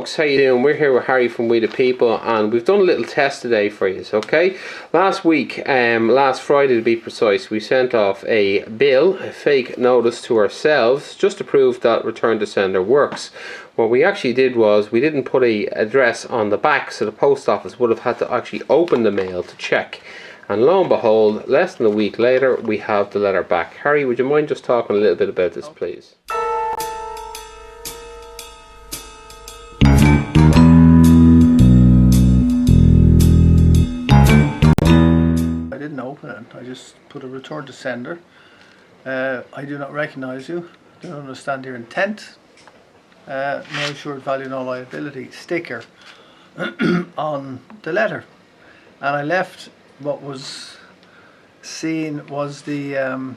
folks, how you doing? We're here with Harry from We The People, and we've done a little test today for you, okay? Last week, last Friday to be precise, we sent off a bill, a fake notice to ourselves, just to prove that return to sender works. What we actually did was, we didn't put a address on the back, so the post office would have had to actually open the mail to check. And lo and behold, less than a week later, we have the letter back. Harry, would you mind just talking a little bit about this, please? I didn't open it. I just put a return to sender. I do not recognize you. Do not understand your intent. No assured value, no liability sticker on the letter. And I left what was seen was the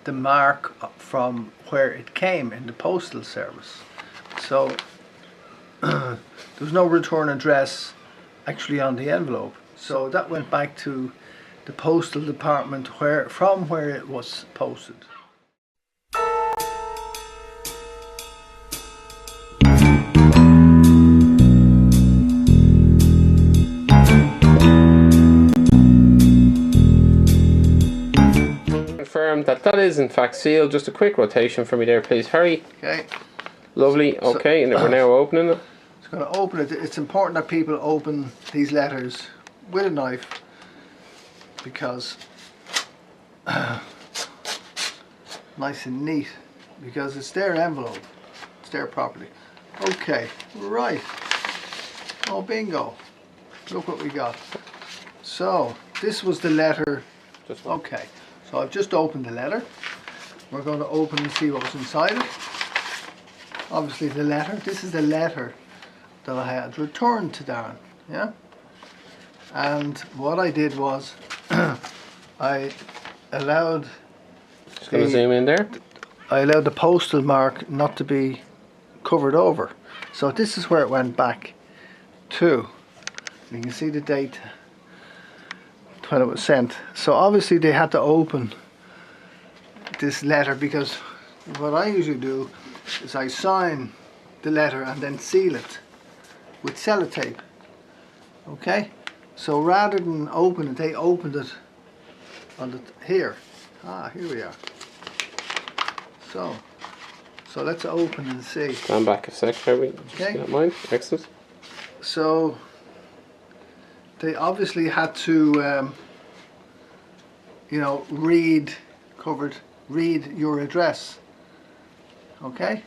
mark from where it came in the postal service. So there was no return address actually on the envelope. So that went back to the postal department from where it was posted. Confirm that is in fact sealed. Just a quick rotation for me there, please, Harry. Okay. Lovely. Okay, and we're now opening it. It's going to open it. It's important that people open these letters with a knife, because nice and neat, because it's their envelope, it's their property. Okay, right. Oh, bingo. Look what we got. So this was the letter. Okay, so I've just opened the letter. We're going to open and see what was inside it. Obviously the letter. This is the letter that I had returned to Darren. Yeah. And what I did was I allowed just going to zoom in there. I allowed the postal mark not to be covered over. So this is where it went back to. You can see the date when it was sent. So obviously they had to open this letter, because what I usually do is I sign the letter and then seal it with sellotape. Okay? So rather than open it, they opened it on the here. Here we are. So let's open and see. Stand back a sec, Harry. Okay. Don't mind. Excellent. So they obviously had to, read your address. Okay.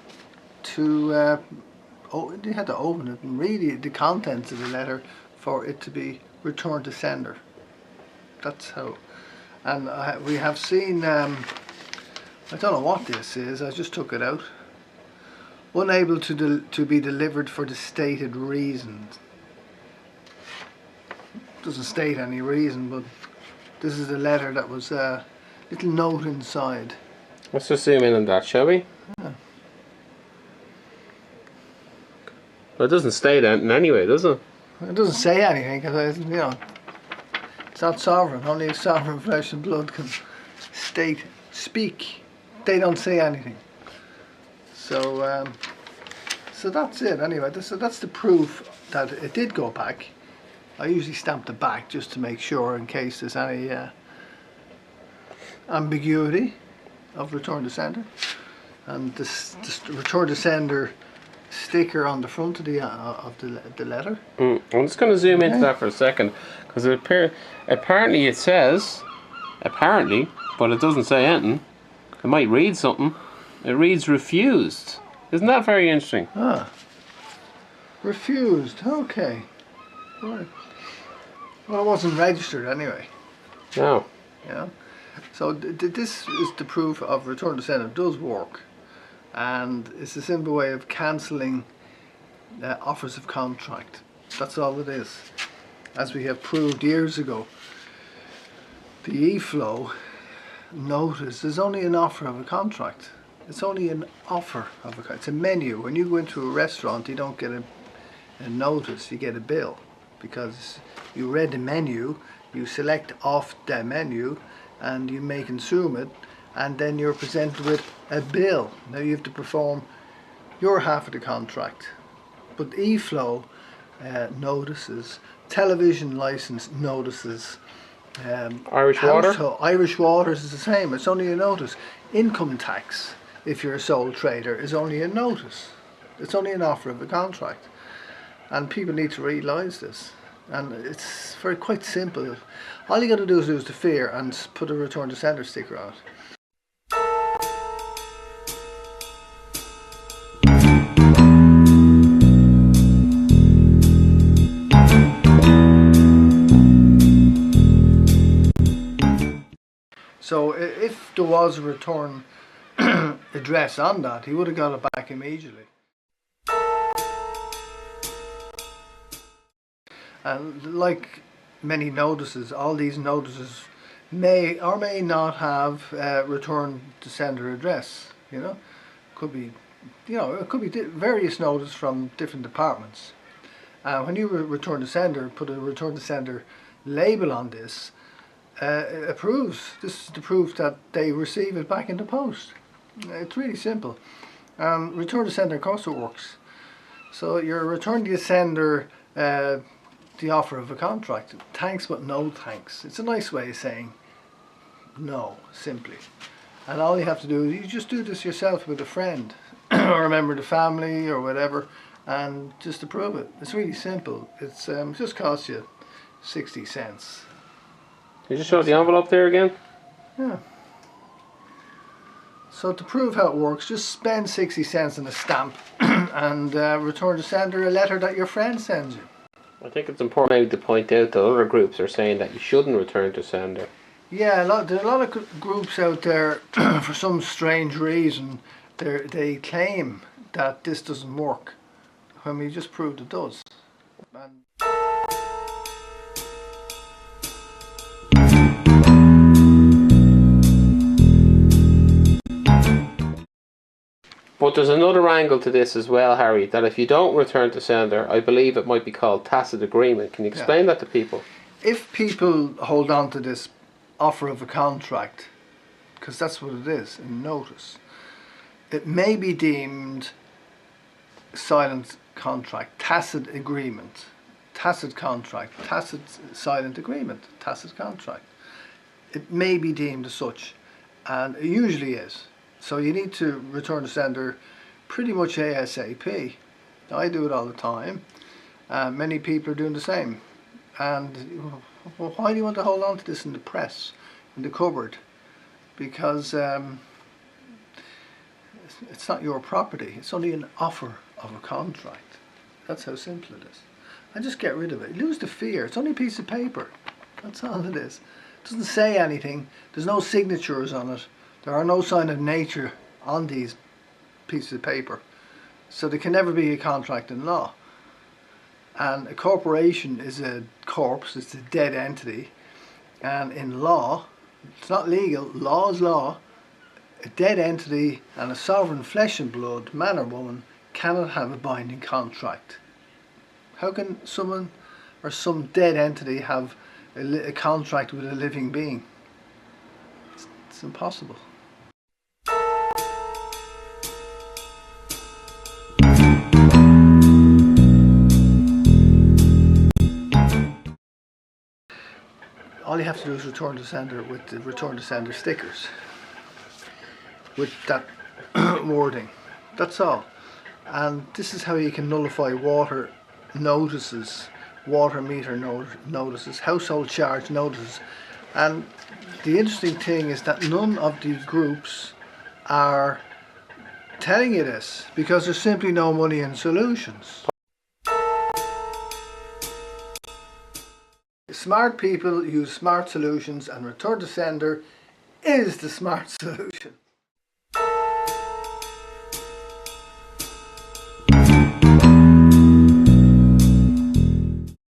They had to open it and read the contents of the letter for it to be returned to sender. That's how. And we have seen, I don't know what this is, I just took it out. Unable to be delivered for the stated reasons. Doesn't state any reason, but this is the letter that was a little note inside. Let's just zoom in on that, shall we? Yeah. Well, it doesn't state anything anyway, does it? It doesn't say anything, because it's not sovereign. Only a sovereign flesh and blood can speak. They don't say anything. So so that's it. Anyway, that's the proof that it did go back. I usually stamp the back just to make sure, in case there's any ambiguity of return to sender. And this return to sender sticker on the front of the letter. I'm just going to zoom into that for a second, because apparently it says, but it doesn't say anything. It might read something. It reads refused. Isn't that very interesting? Refused. Okay. Right. Well, it wasn't registered anyway. No. Yeah. So this is the proof of return to sender does work. And it's a simple way of cancelling offers of contract. That's all it is. As we have proved years ago, the e-flow notice is only an offer of a contract. It's only an offer of a contract. It's a menu. When you go into a restaurant, you don't get a notice, you get a bill, because you read the menu, you select off the menu, and you may consume it, and then you're presented with a bill. Now you have to perform your half of the contract. But e-flow notices, television license notices, Irish water? Irish waters is the same. It's only a notice. Income tax, if you're a sole trader, is only a notice. It's only an offer of a contract. And people need to realise this. And it's quite simple. All you got to do is lose the fear and put a return to sender sticker on it. So if there was a return address on that, he would have got it back immediately. And like many notices, all these notices may or may not have return to sender address. Could be, it could be various notices from different departments. When you return to sender, put a return to sender label on this. It proves, this is the proof that they receive it back in the post. It's really simple. Return to sender, of course it works. So you're returning to sender the offer of a contract. Thanks but no thanks. It's a nice way of saying no, simply. And all you have to do is you just do this yourself with a friend or a member of the family or whatever, and just approve it. It's really simple. It's just costs you 60 cents. Can you just show the envelope there again? Yeah. So to prove how it works, just spend 60 cents on a stamp and return to sender a letter that your friend sends you. I think it's important maybe to point out that other groups are saying that you shouldn't return to sender. Yeah, there are a lot of groups out there, for some strange reason, they claim that this doesn't work, when we just proved it does. And But there's another angle to this as well, Harry, that if you don't return to sender, I believe it might be called tacit agreement. Can you explain that to people? if people hold on to this offer of a contract, because that's what it is, a notice, it may be deemed silent contract, tacit agreement, tacit contract, tacit silent agreement, tacit contract. It may be deemed as such, and it usually is. So you need to return to sender pretty much ASAP. I do it all the time. Many people are doing the same. And well, why do you want to hold on to this in the press, in the cupboard? Because it's not your property. It's only an offer of a contract. That's how simple it is. And just get rid of it. Lose the fear. It's only a piece of paper. That's all it is. It doesn't say anything. There's no signatures on it. There are no sign of nature on these pieces of paper. So there can never be a contract in law. And a corporation is a corpse, it's a dead entity. And in law, it's not legal, law is law. A dead entity and a sovereign flesh and blood, man or woman, cannot have a binding contract. How can someone or some dead entity have a contract with a living being? It's impossible. All you have to do is return to sender with the return to sender stickers with that wording. That's all. And this is how you can nullify water notices, water meter notices, household charge notices. And the interesting thing is that none of these groups are telling you this, because there's simply no money in solutions. Smart people use smart solutions, and return to sender is the smart solution.